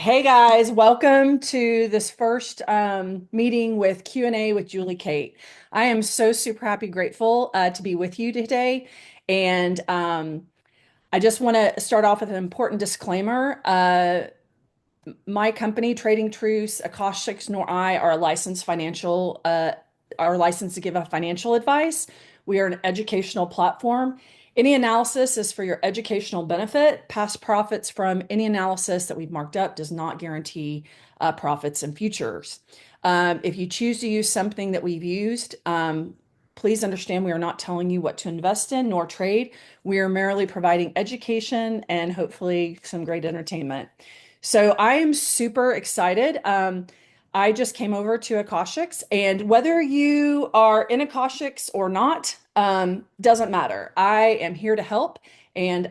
Hey guys, welcome to this first meeting with Q&A with Julie Kate. I am so super happy, grateful to be with you today. And I just want to start off with an important disclaimer. My company, Trading Truths, Akashics, nor I are licensed to give a financial advice. We are an educational platform. Any analysis is for your educational benefit. Past profits from any analysis that we've marked up does not guarantee profits in futures. If you choose to use something that we've used, please understand we are not telling you what to invest in nor trade. We are merely providing education and hopefully some great entertainment. So I am super excited. I just came over to Akashics, and whether you are in Akashics or not, doesn't matter. I am here to help, and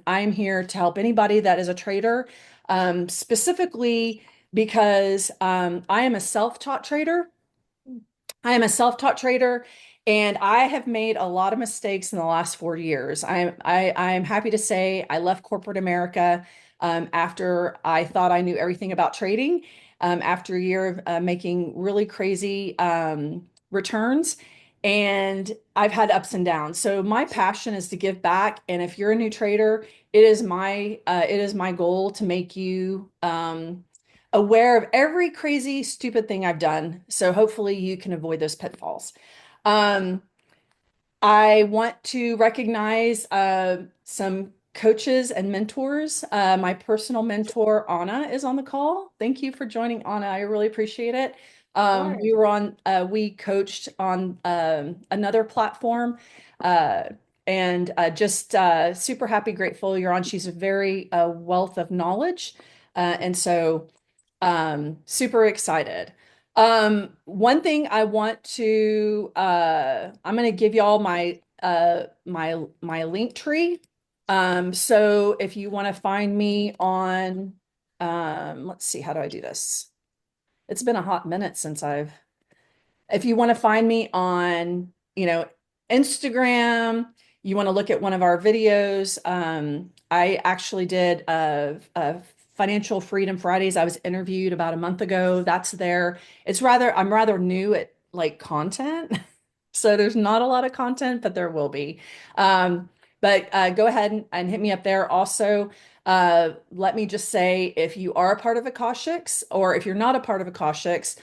I'm here to help anybody that is a trader, specifically because I am a self-taught trader. I am a self-taught trader, and I have made a lot of mistakes in the last 4 years. I'm happy to say I left corporate America after I thought I knew everything about trading. After a year of making really crazy returns, and I've had ups and downs. So my passion is to give back, and if you're a new trader, it is my goal to make you aware of every crazy, stupid thing I've done. So hopefully you can avoid those pitfalls. Um, I want to recognize some coaches and mentors. My personal mentor, Anna, is on the call. Thank you for joining, Anna. I really appreciate it. Sure. We coached on another platform and just super happy, grateful you're on. She's a very wealth of knowledge. And so super excited. One thing I want to I'm going to give y'all my link tree. So if you want to find me on let's see, how do I do this? It's been a hot minute since I've if you want to find me on, Instagram, you want to look at one of our videos. I actually did a Financial Freedom Fridays. I was interviewed about a month ago. That's there. I'm rather new at like content. So there's not a lot of content, but there will be. But go ahead and hit me up there. Also, let me just say if you are a part of Akashics or if you're not a part of Akashics,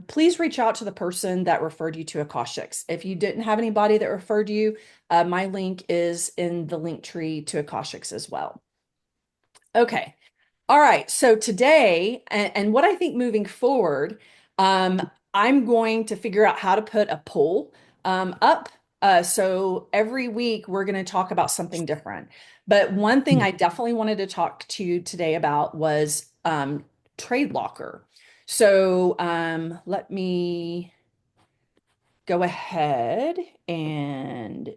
please reach out to the person that referred you to Akashics. If you didn't have anybody that referred you, my link is in the link tree to Akashics as well. Okay. All right. So today, and what I think moving forward, I'm going to figure out how to put a poll up. So every week we're going to talk about something different. But one thing I definitely wanted to talk to you today about was Tradelocker. So let me go ahead and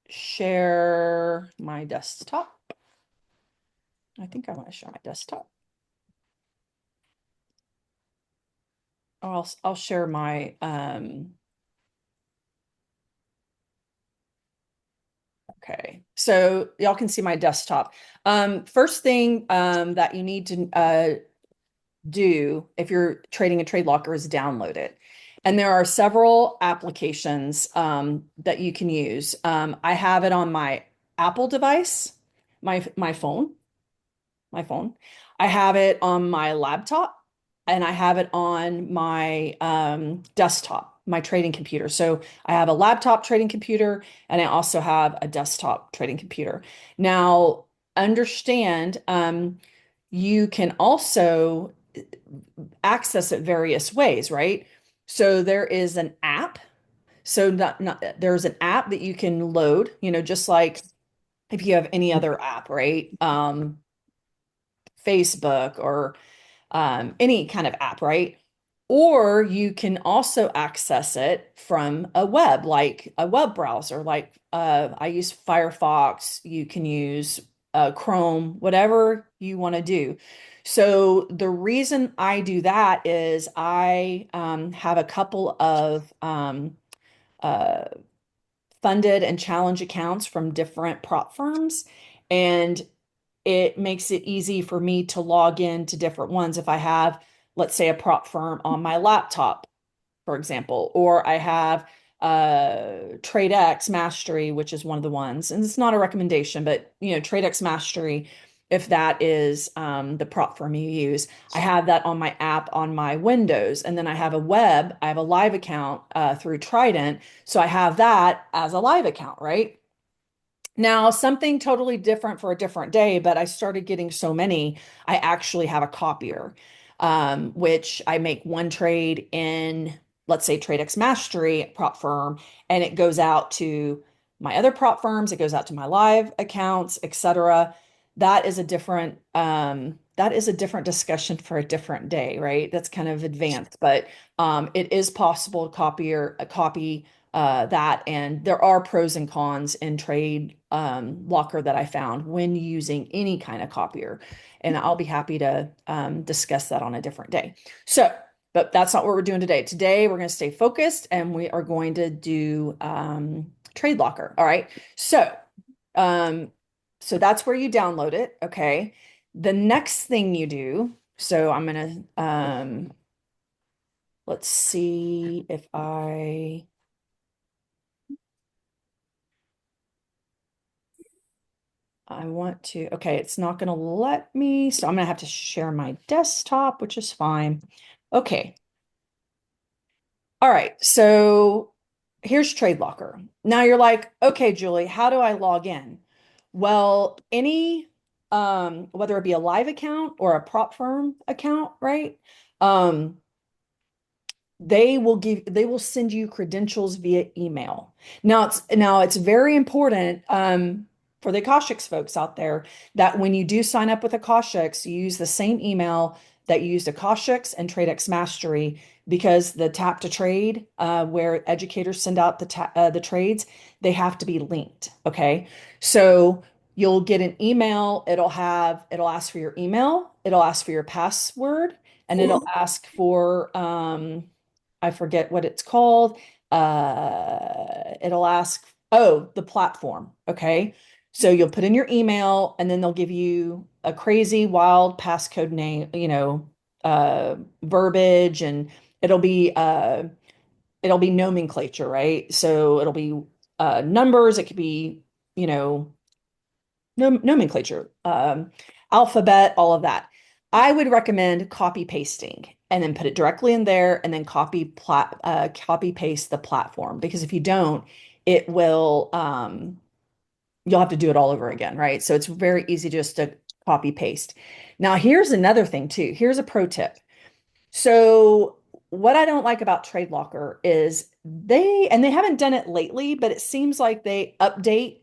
share my desktop. I think I want to share my desktop. I'll share my okay. So y'all can see my desktop. First thing that you need to do if you're trading a trade locker is download it. And there are several applications that you can use. I have it on my Apple device, my phone. My phone. I have it on my laptop and I have it on my desktop, my trading computer. So I have a laptop trading computer and I also have a desktop trading computer. Now, understand, you can also access it various ways, right? So there is an app. So there's an app that you can load, just like if you have any other app, right? Facebook or any kind of app, right? Or you can also access it from a web, like a web browser, like I use Firefox, you can use Chrome, whatever you want to do. So the reason I do that is I have a couple of uh, funded and challenge accounts from different prop firms. And it makes it easy for me to log in to different ones. If I have, let's say, a prop firm on my laptop, for example, or I have TradeX Mastery, which is one of the ones, and it's not a recommendation, but TradeX Mastery, if that is the prop firm you use, I have that on my app on my Windows, and then I have a live account through Trident, so I have that as a live account, right? Now, something totally different for a different day, but I started getting so many, I actually have a copier, which I make one trade in, let's say, TradeX Mastery prop firm, and it goes out to my other prop firms, it goes out to my live accounts, etc. That is a different discussion for a different day, right? That's kind of advanced, but it is possible to copy that. And there are pros and cons in trade locker that I found when using any kind of copier. And I'll be happy to discuss that on a different day. So, but that's not what we're doing today. Today, we're going to stay focused and we are going to do trade locker. All right. Um, so that's where you download it. Okay. The next thing you do, so I'm going to, let's see if I want to, okay, it's not going to let me, so I'm going to have to share my desktop, which is fine. Okay. All right. So here's Tradelocker. Now you're like, okay, Julie, how do I log in? Well, whether it be a live account or a prop firm account, right? Um, they will send you credentials via email. Now it's very important for the Akashics folks out there that when you do sign up with Akashics, you use the same email that you used Akashics and TradeX Mastery because the tap to trade where educators send out the trades, they have to be linked. Okay, so you'll get an email. It'll ask for your email. It'll ask for your password, and it'll ask for I forget what it's called. It'll ask, oh, the platform. Okay. So you'll put in your email and then they'll give you a crazy wild passcode name, verbiage, and it'll be uh it'll be nomenclature, right? So it'll be numbers, it could be, you know, nomenclature, alphabet, all of that. I would recommend copy pasting and then put it directly in there and then copy paste the platform because if you don't, it will you'll have to do it all over again, right? So it's very easy just to copy paste. Now here's another thing too. Here's a pro tip. So what I don't like about Tradelocker is they haven't done it lately, but it seems like they update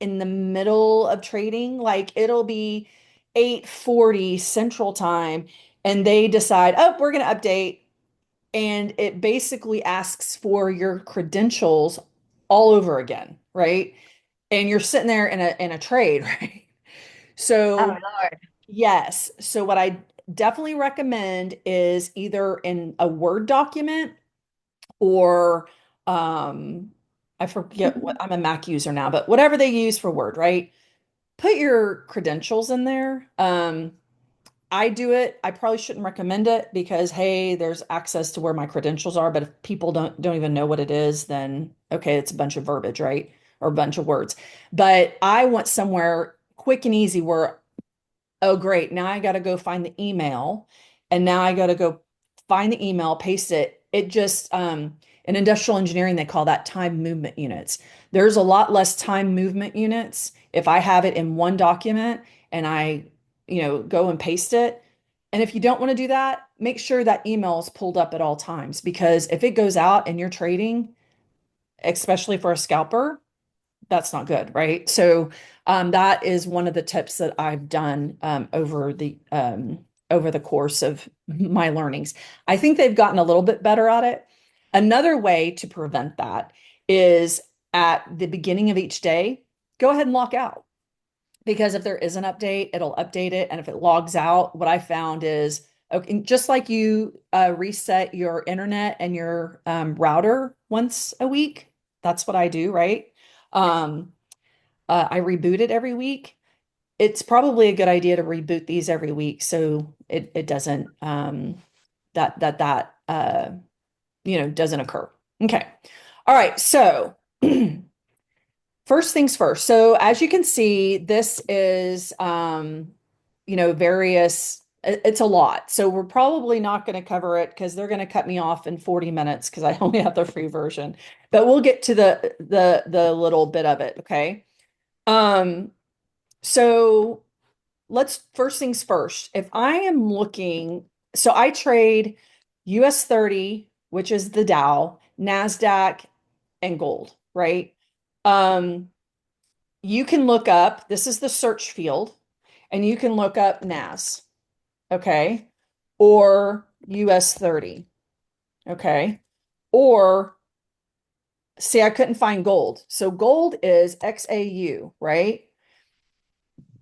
in the middle of trading. Like it'll be 8:40 Central Time, and they decide, oh, we're going to update. And it basically asks for your credentials all over again, right? And you're sitting there in a trade, right? Oh So Lord. yes. So what I definitely recommend is either in a Word document or I forget what I'm a Mac user now, but whatever they use for Word, right? Put your credentials in there. I do it. I probably shouldn't recommend it because hey, there's access to where my credentials are, but if people don't even know what it is, then okay, it's a bunch of verbiage, right? Or a bunch of words. But I want somewhere quick and easy where oh, great. Now I got to go find the email. And now I got to go find the email, paste it. It just, in industrial engineering, they call that time movement units. There's a lot less time movement units if I have it in one document and I, go and paste it. And if you don't want to do that, make sure that email is pulled up at all times because if it goes out and you're trading, especially for a scalper, that's not good, right? So that is one of the tips that I've done over the course of my learnings. I think they've gotten a little bit better at it. Another way to prevent that is at the beginning of each day, go ahead and lock out. Because if there is an update, it'll update it. And if it logs out, what I found is okay, just like you reset your internet and your router once a week, that's what I do, right? Um, I reboot it every week. it's probably a good idea to reboot these every week so it doesn't doesn't occur. Okay. All right. So first things first. So as you can see, this is various it's a lot. So we're probably not going to cover it because they're going to cut me off in 40 minutes because I only have the free version. But we'll get to the little bit of it, okay? Um so let's first things first. If I am looking, so I trade US 30, which is the Dow, NASDAQ, and gold, right? Um, you can look up, this is the search field, and you can look up NAS, okay? Or US 30, okay? Or see, I couldn't find gold. So gold is XAU, right?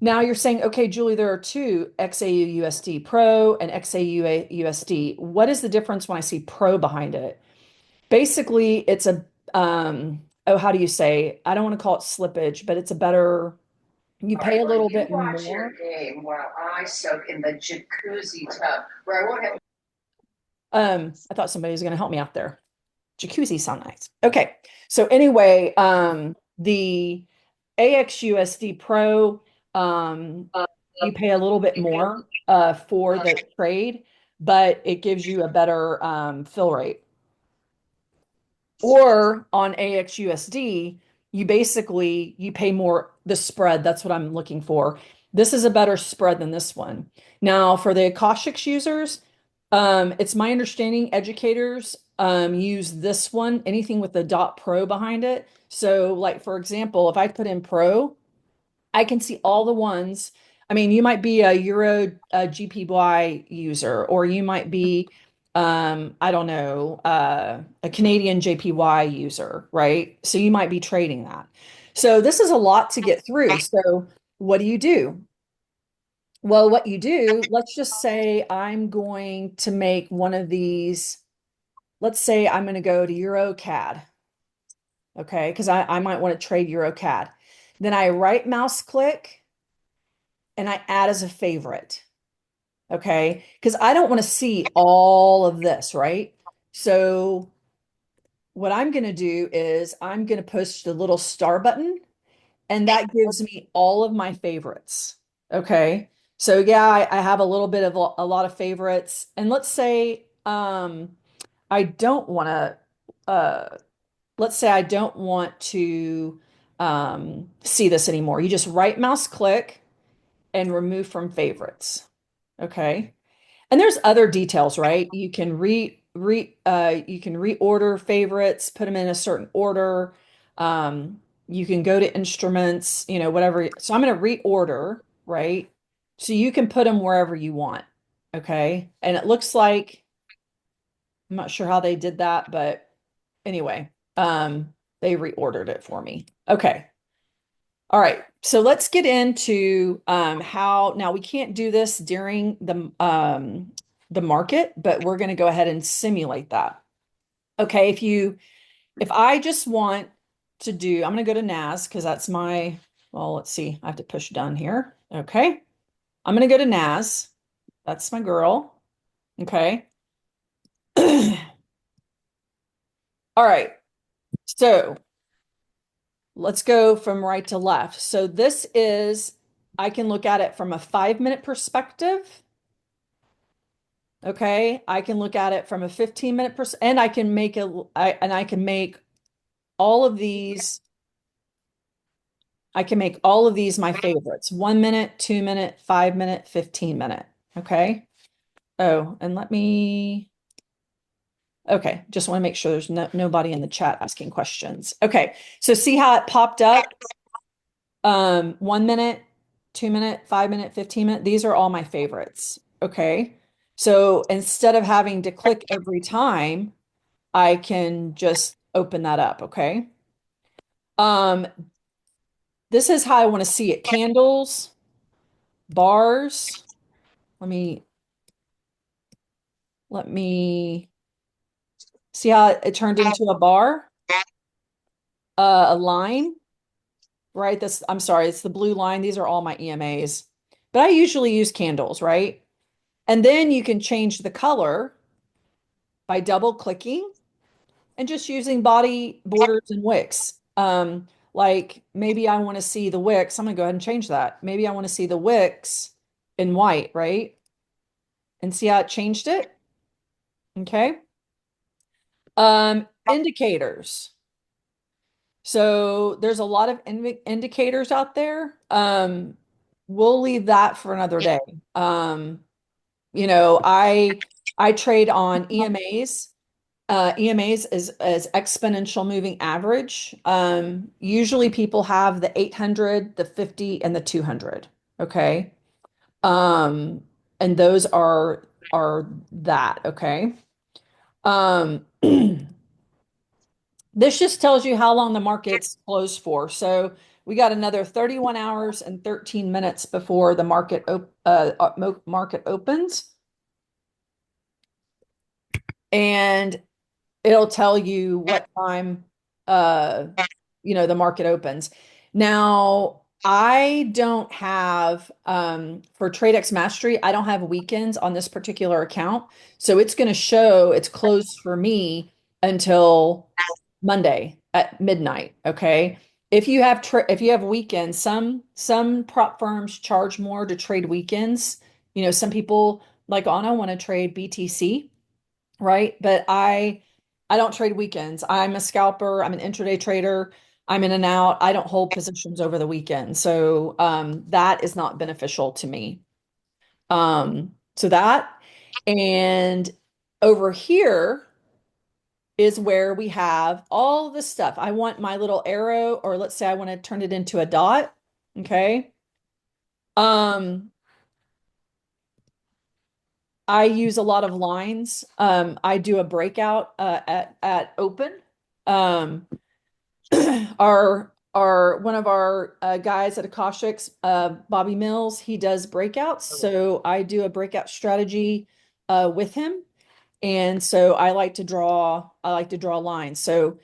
Now you're saying, okay, Julie, there are two XAU USD Pro and XAU USD. What is the difference when I see Pro behind it? Basically, it's a how do you say? I don't want to call it slippage, but it's a better, you All pay right, a well, little you bit watch more. your game while I soak in the jacuzzi tub where I won't have. I thought somebody was going to help me out there. Jacuzzi sound nice. Okay. So anyway, the AXUSD Pro, you pay a little bit more for the trade, but it gives you a better fill rate. Or on AXUSD, you pay more the spread. That's what I'm looking for. This is a better spread than this one. Now, for the Akashics users, it's my understanding educators use this one, anything with the dot pro behind it. So, like for example, if I put in pro, I can see all the ones. I mean, you might be a Euro GPY user, or you might be, I don't know, a Canadian JPY user, right? So you might be trading that. So this is a lot to get through. So what do you do? Well, what you do, let's just say I'm going to make one of these. Let's say I'm going to go to EuroCAD, okay? Because I might want to trade EuroCAD. Then I right mouse click and I add as a favorite. Okay. Because I don't want to see all of this, right? So what I'm going to do is I'm going to push the little star button and that gives me all of my favorites. Okay. So yeah, I have a little bit of a lot of favorites. And let's say I don't want to let's say I don't want to see this anymore. You just right mouse click and remove from favorites. Okay. And there's other details, right? You can reorder favorites, put them in a certain order. You can go to instruments, whatever. So I'm going to reorder, right? So you can put them wherever you want. Okay. And it looks like I'm not sure how they did that, but anyway, they reordered it for me. Okay. All right, so let's get into how now we can't do this during the market, but we're going to go ahead and simulate that. Okay, if I just want to do, I'm going to go to NAS because that's my, well, let's see, I have to push done here. Okay, I'm going to go to NAS. That's my girl. Okay. All right, so let's go from right to left. So this is, I can look at it from a 5 minute perspective. Okay, I can look at it from a 15-minute and I can make I can make all of these, I can make all of these my favorites. 1 minute, 2 minute, 5 minute, 15 minute. Okay. Oh, and okay, just want to make sure there's nobody in the chat asking questions. Okay, so see how it popped up? 1 minute, 2 minute, 5 minute, 15 minute. These are all my favorites. Okay. So instead of having to click every time, I can just open that up, okay? Um, this is how I want to see it. Candles, bars. Let me let me see how it turned into a bar, a line, right? I'm sorry, it's the blue line. These are all my EMAs. But I usually use candles, right? And then you can change the color by double clicking and just using body borders and wicks. Like maybe I want to see the wicks. I'm gonna go ahead and change that. Maybe I want to see the wicks in white, right? And see how it changed it. Okay. Indicators. So there's a lot of indicators out there. We'll leave that for another day. You know, I trade on EMAs. EMAs is exponential moving average. Usually people have the 800, the 50, and the 200. Okay. Um, and those are that. Okay. Um, this just tells you how long the market's closed for. So we got another 31 hours and 13 minutes before the market opens, and it'll tell you what time uh the market opens. Now, I don't have for TradeX Mastery, I don't have weekends on this particular account. So it's going to show it's closed for me until Monday at midnight, okay? If you have weekends, some prop firms charge more to trade weekends. You know, some people like Anna want to trade BTC, right? But I don't trade weekends. I'm a scalper, I'm an intraday trader. I'm in and out. I don't hold positions over the weekend. So that is not beneficial to me. So that and over here is where we have all the stuff. I want my little arrow, or let's say I want to turn it into a dot. Okay. Um, I use a lot of lines. I do a breakout at open. Um, our one of our guys at Akashics, Bobby Mills, he does breakouts. So I do a breakout strategy with him. And so I like to draw lines. So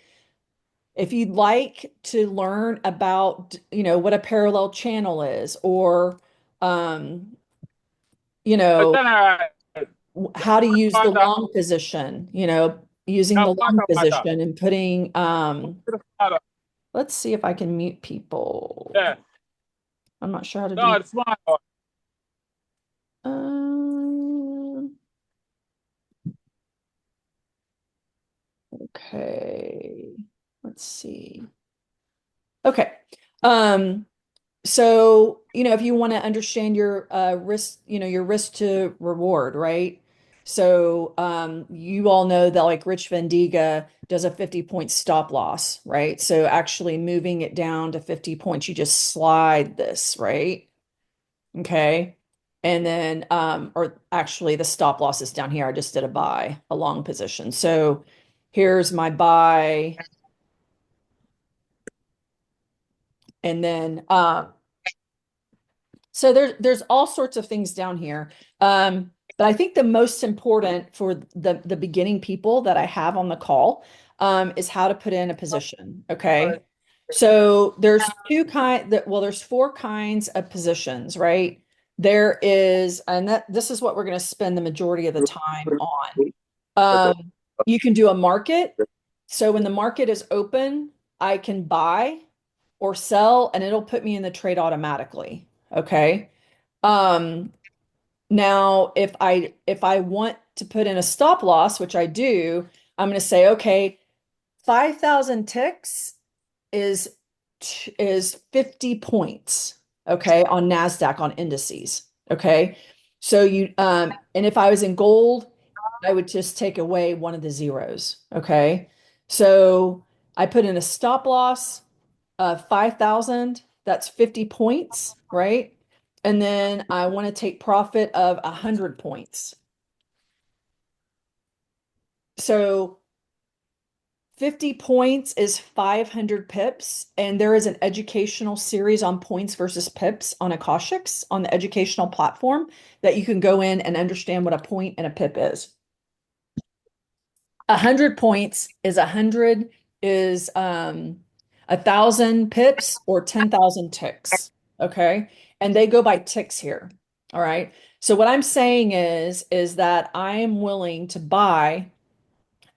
if you'd like to learn about, what a parallel channel is, or you know, how to use the long position, using the long position and putting let's see if I can mute people. I'm not sure how to do. Um, okay. Let's see. Okay. Um, so, if you want to understand your risk, your risk to reward, right? So, you all know that like Rich Vendiga does a 50-point stop loss, right? So actually moving it down to 50 points, you just slide this, right? Okay. And then, or actually the stop loss is down here. I just did a long position. So here's my buy. And then, so there's all sorts of things down here. But I think the most important for the beginning people that I have on the call, is how to put in a position. Okay. So there's four kinds of positions, right? There is, and this is what we're going to spend the majority of the time on. You can do a market. So when the market is open, I can buy or sell, and it'll put me in the trade automatically. Okay. Um, Now if I want to put in a stop loss, which I do, I'm going to say, okay, 5,000 ticks is is 50 points, okay, on NASDAQ on indices. Okay. So and if I was in gold, I would just take away one of the zeros. Okay. So I put in a stop loss of 5,000, that's 50 points, right? And then I want to take profit of 100 points. So 50 points is 500 pips, and there is an educational series on points versus pips on Akashics on the educational platform that you can go in and understand what a point and a pip is. 100 points is 100 is 1,000 pips or 10,000 ticks. Okay. And they go by ticks here. All right. So what I'm saying is that I am willing to buy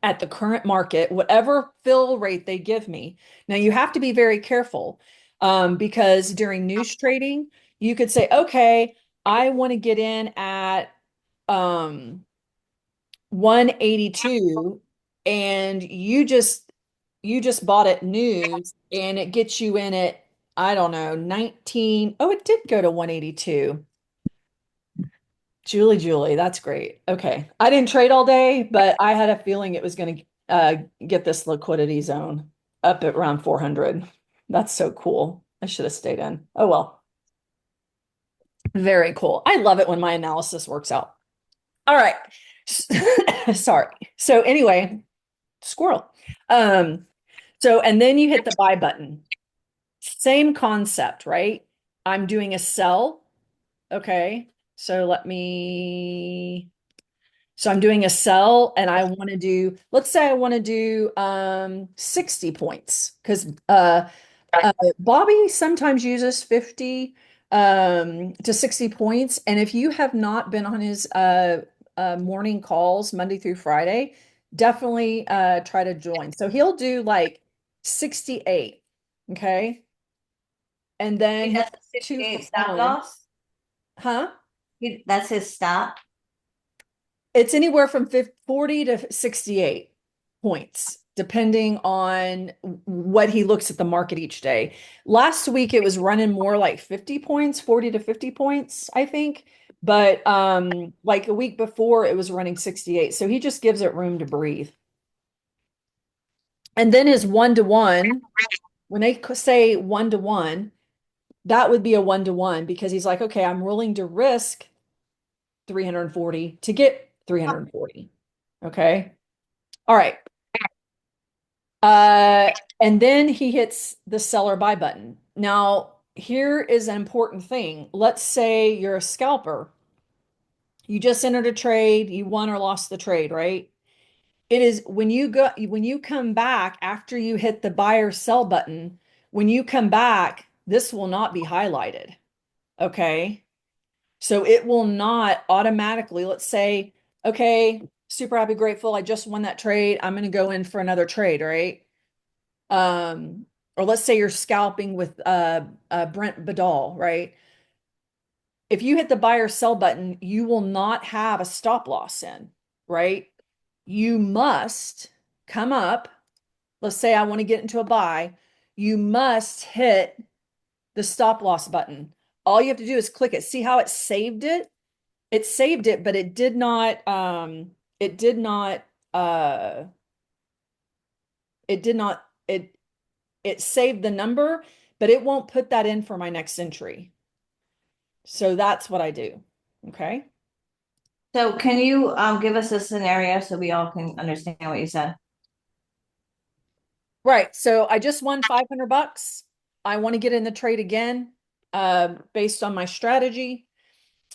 at the current market, whatever fill rate they give me. Now you have to be very careful because during news trading, you could say, okay, I want to get in at um, 182 and you just bought it news and it gets you in at I don't know 19. Oh, it did go to 182. Julie, that's great. Okay. I didn't trade all day, but I had a feeling it was going to get this liquidity zone up at around 400. That's so cool. I should have stayed in. Oh well. Very cool. I love it when my analysis works out. All right. Sorry. So anyway, squirrel. Um, and then you hit the buy button. Same concept, right? I'm doing a sell. Okay. So let me, so I'm doing a sell and I want to do, let's say I want to do 60 points because Bobby sometimes uses 50 to 60 points. And if you have not been on his morning calls Monday through Friday, definitely try to join. So he'll do like 68. Okay. And then He he'll does do a two for 68 stop one. loss. Huh? That's his stop. It's anywhere from 40 to 68 points, depending on what he looks at the market each day. Last week it was running more like 50 points, 40 to 50 points, I think. But like a week before it was running 68. So he just gives it room to breathe. And then his 1-to-1, when they say 1-to-1, that would be a 1-to-1 because he's like, okay, I'm willing to risk 340 to get 340. Okay. All right. Uh, and then he hits the sell or buy button. Now, here is an important thing. Let's say you're a scalper. You just entered a trade, you won or lost the trade, right? It is when you come back after you hit the buy or sell button, when you come back, this will not be highlighted. Okay? So it will not automatically, let's say, okay, super happy, grateful. I just won that trade. I'm going to go in for another trade, right? Um, or let's say you're scalping with Brent Badal, right? If you hit the buy or sell button, you will not have a stop loss in, right? You must come up. Let's say I want to get into a buy. You must hit the stop loss button. All you have to do is click it. See how it saved it? It saved it, but it did not uh it did not it saved the number, but it won't put that in for my next entry. So that's what I do. Okay. So can you give us a scenario so we all can understand what you said? Right. So I just won 500 bucks. I want to get in the trade again, based on my strategy.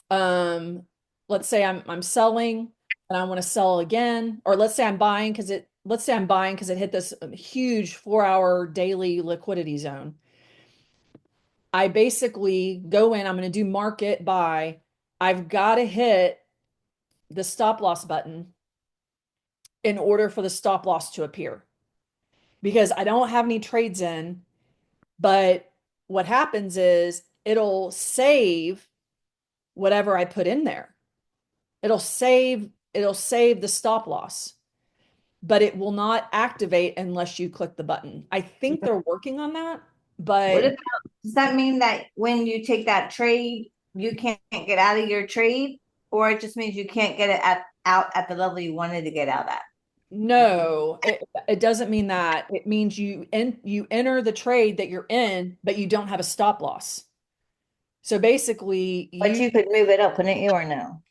Um, let's say I'm selling and I want to sell again, or let's say I'm buying because it hit this huge 4 hour daily liquidity zone. I basically go in, I'm going to do market buy. I've got to hit the stop loss button in order for the stop loss to appear because I don't have any trades in. But what happens is it'll save whatever I put in there. It'll save the stop loss, but it will not activate unless you click the button. I think they're working on that, What but about, does that mean that when you take that trade, you can't get out of your trade, or it just means you can't get it out at the level you wanted to get out at? no, it doesn't mean that. It means you enter the trade that you're in, but you don't have a stop loss. So basically, But you could move it up, couldn't you, or no?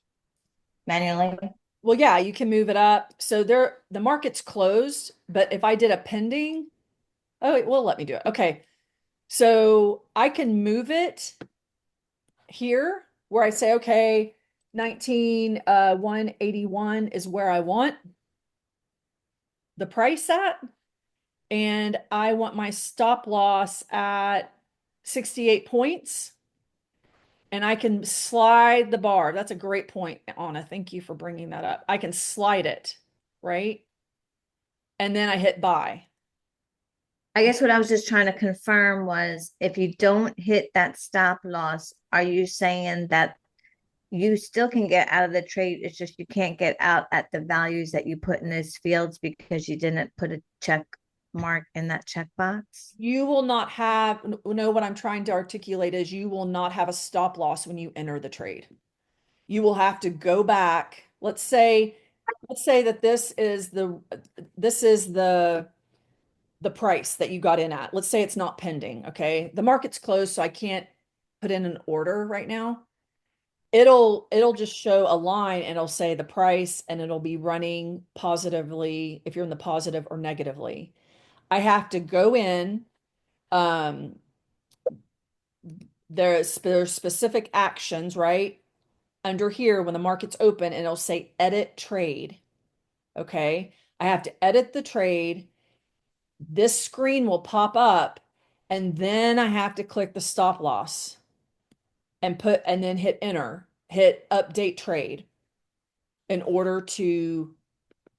Manually? well, yeah, you can move it up. So the market's closed, but if I did a pending, oh, it will let me do it. Okay. So I can move it here where I say, okay, 181 is where I want the price at. and I want my stop loss at 68 points. And I can slide the bar. That's a great point, Anna. Thank you for bringing that up. I can slide it, right? And then I hit buy. I guess what I was just trying to confirm was if you don't hit that stop loss, are you saying that you still can get out of the trade? It's just you can't get out at the values that you put in those fields because you didn't put a check mark in that checkbox? You will not have, no, what I'm trying to articulate is you will not have a stop loss when you enter the trade. You will have to go back. Let's say that this is the price that you got in at. Let's say it's not pending, okay? The market's closed, so I can't put in an order right now. It'll just show a line and it'll say the price and it'll be running positively if you're in the positive or negatively. I have to go in. Um, there's specific actions, right? Under here, when the market's open, and it'll say edit trade. Okay. I have to edit the trade. This screen will pop up, and then I have to click the stop loss and then hit enter, hit update trade in order to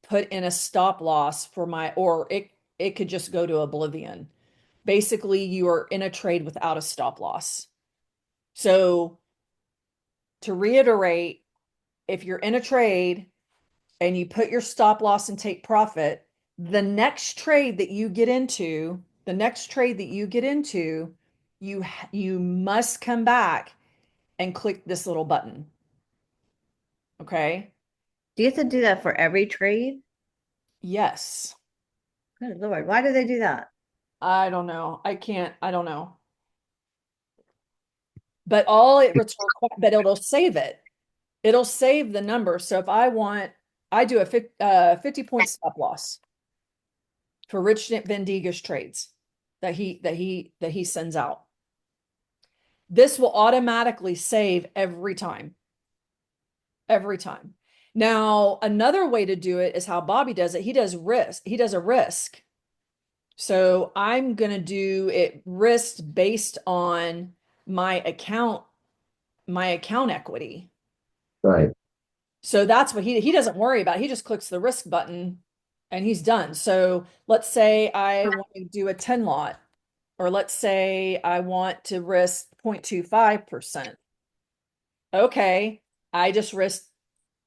put in a stop loss for my, or it could just go to oblivion. Basically, you are in a trade without a stop loss. So to reiterate, if you're in a trade and you put your stop loss and take profit, the next trade that you get into, you must come back and click this little button. Okay? Do you have to do that for every trade? Yes. Good Lord, why do they do that? I don't know. I don't know. But all it returns, but it'll save it. It'll save the number. So if I want, I do a 50-point stop loss for Rich Vendiga's trades that he sends out. This will automatically save every time. Every time. Now, another way to do it is how Bobby does it. He does risk. He does a risk. So I'm going to do it risk based on my account equity. Right. So that's what he doesn't worry about. He just clicks the risk button and he's done. So let's say I want to do a 10 lot, or let's say I want to risk 0.25%. Okay, I just risked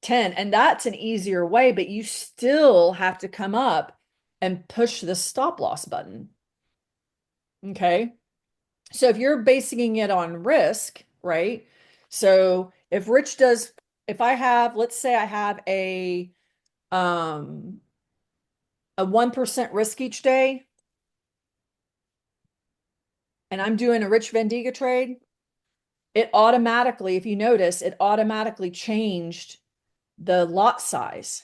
10, and that's an easier way, but you still have to come up and push the stop loss button. Okay. So if you're basing it on risk, right? So if I have, let's say I have um a 1% risk each day, and I'm doing a Rich Vendiga trade, it automatically, if you notice, it automatically changed the lot size.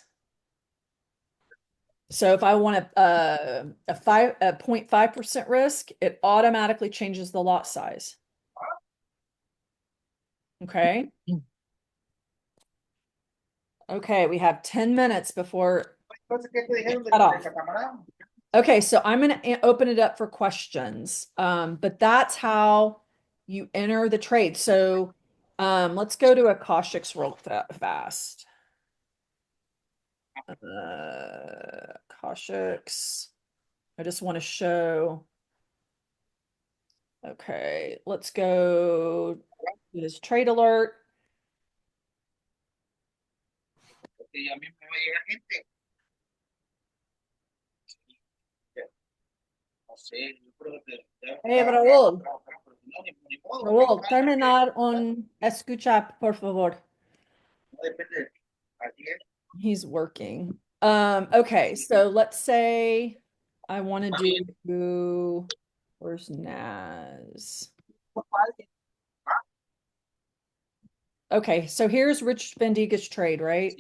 So if I want a 0.5% risk, it automatically changes the lot size. Okay. Okay, we have 10 minutes before cut off. Okay, so I'm going to open it up for questions. But that's how you enter the trade. So let's go to Akashic's real fast. Akashic's. I just want to show. Okay, let's go to this trade alert. Hey, Raúl. Raúl, terminar on escucha, por favor. He's working. Okay, so let's say I want to do, where's Naz? Okay, so here's Rich Vendiga's trade, right?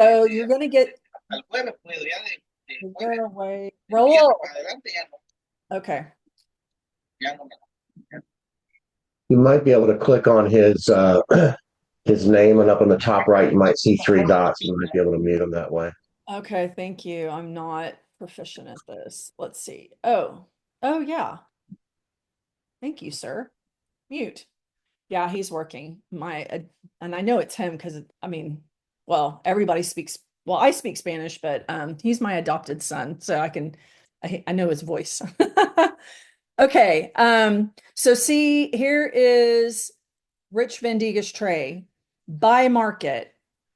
So you're gonna get Raúl. Okay. You might be able to click on his name, and up in the top right, you might see three dots. You might be able to mute him that way. Okay, thank you. I'm not proficient at this. Let's see. Oh, yeah. Thank you, sir. Mute. Yeah, he's working. And I know it's him because I mean, well, everybody speaks. Well, I speak Spanish, but he's my adopted son, so I know his voice. Okay. So see, here is Rich Vendiga's tray. Buy market,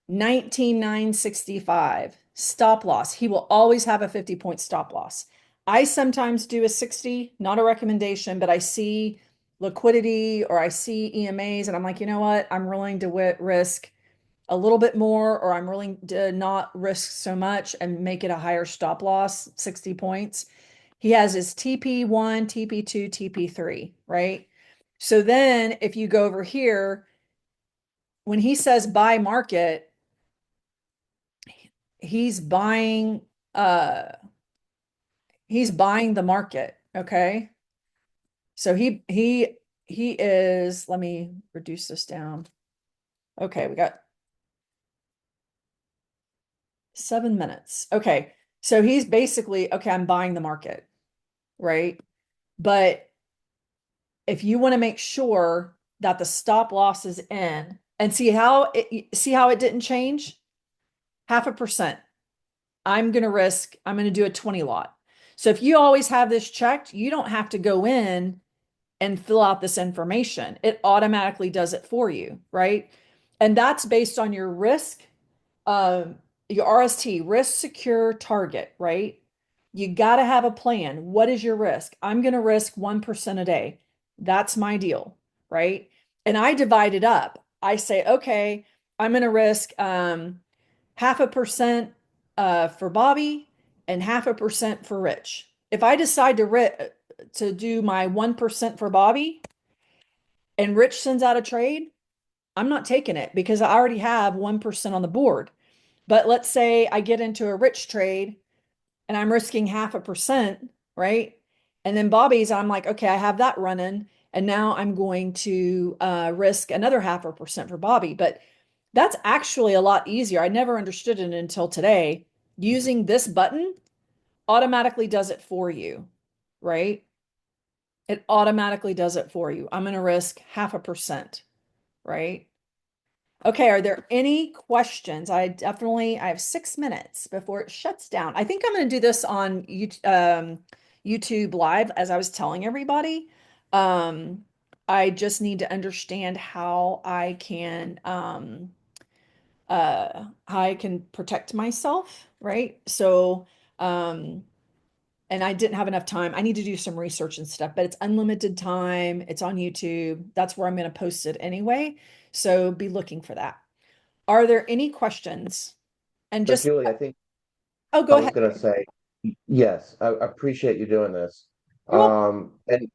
19,965. Stop loss. He will always have a 50-point stop loss. I sometimes do a 60, not a recommendation, but I see liquidity or I see EMAs and I'm like, you know what? I'm willing to risk a little bit more, or I'm willing to not risk so much and make it a higher stop loss, 60 points. He has his TP1, TP2, TP3, right? So then if you go over here, when he says buy market, he's buying the market, okay? So he is, let me reduce this down. Okay, we got 7 minutes. Okay. So he's basically, okay, I'm buying the market, right? But if you want to make sure that the stop loss is in and see how it didn't change? 0.5%. I'm going to do a 20 lot. So if you always have this checked, you don't have to go in and fill out this information. It automatically does it for you, right? And that's based on your risk, your RST, risk secure target, right? You got to have a plan. What is your risk? I'm going to risk 1% a day. That's my deal, right? And I divide it up. I say, okay, I'm going to risk 0.5% for Bobby and 0.5% for Rich. If I decide to do my 1% for Bobby and Rich sends out a trade, I'm not taking it because I already have 1% on the board. But let's say I get into a Rich trade and I'm risking 0.5%, right? And then Bobby's, I'm like, okay, I have that running. And now I'm going to risk another 0.5% for Bobby. But that's actually a lot easier. I never understood it until today. Using this button automatically does it for you, right? It automatically does it for you. I'm going to risk 0.5%, right? Okay, are there any questions? I have 6 minutes before it shuts down. I think I'm going to do this on YouTube Live, as I was telling everybody. I just need to understand how I can protect myself, right? So, and I didn't have enough time. I need to do some research and stuff, but it's unlimited time. It's on YouTube. That's where I'm going to post it anyway. So be looking for that. Are there any questions? And So just, Julie, I think oh, I go was ahead. going to say, yes, I appreciate you doing this. You're welcome.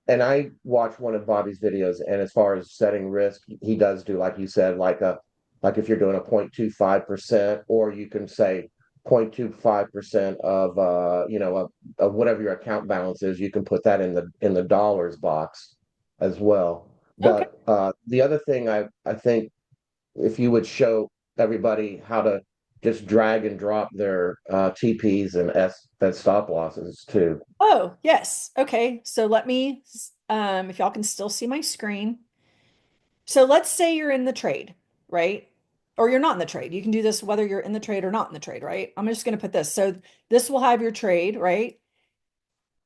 And I watched one of Bobby's videos, and as far as setting risk, he does do, like you said, like if you're doing a 0.25%, or you can say 0.25% of of whatever your account balance is, you can put that in the dollars box as well. Okay. But the other thing I think, if you would show everybody how to just drag and drop their TPs and stop losses too. Oh, yes. Okay. So let me, if y'all can still see my screen. So let's say you're in the trade, right? Or you're not in the trade. You can do this whether you're in the trade or not in the trade, right? I'm just going to put this. So this will have your trade, right?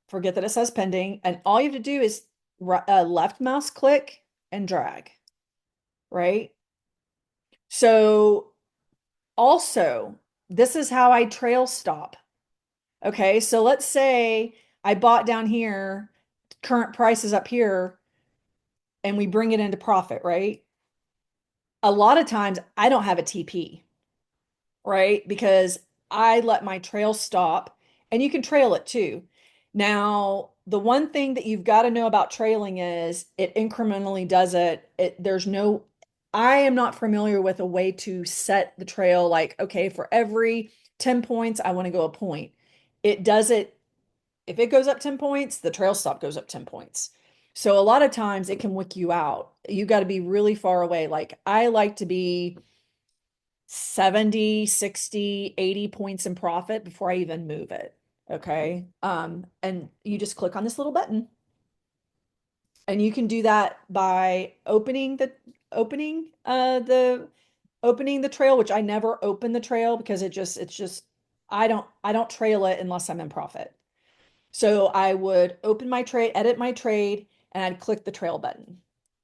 Forget that it says pending. And all you have to do is left mouse click and drag, right? So also, this is how I trail stop. Okay, so let's say I bought down here, current price is up here, and we bring it into profit, right? A lot of times I don't have a TP, right? Because I let my trail stop, and you can trail it too. Now, the one thing that you've got to know about trailing is it incrementally does it. I am not familiar with a way to set the trail like, okay, for every 10 points, I want to go a point. It does it. If it goes up 10 points, the trail stop goes up 10 points. So a lot of times it can wick you out. You got to be really far away. Like I like to be 70, 60, 80 points in profit before I even move it. Okay. And you just click on this little button. And you can do that by opening opening the trail, which I never open the trail because it's just I don't trail it unless I'm in profit. So I would open my trade, edit my trade, and I'd click the trail button.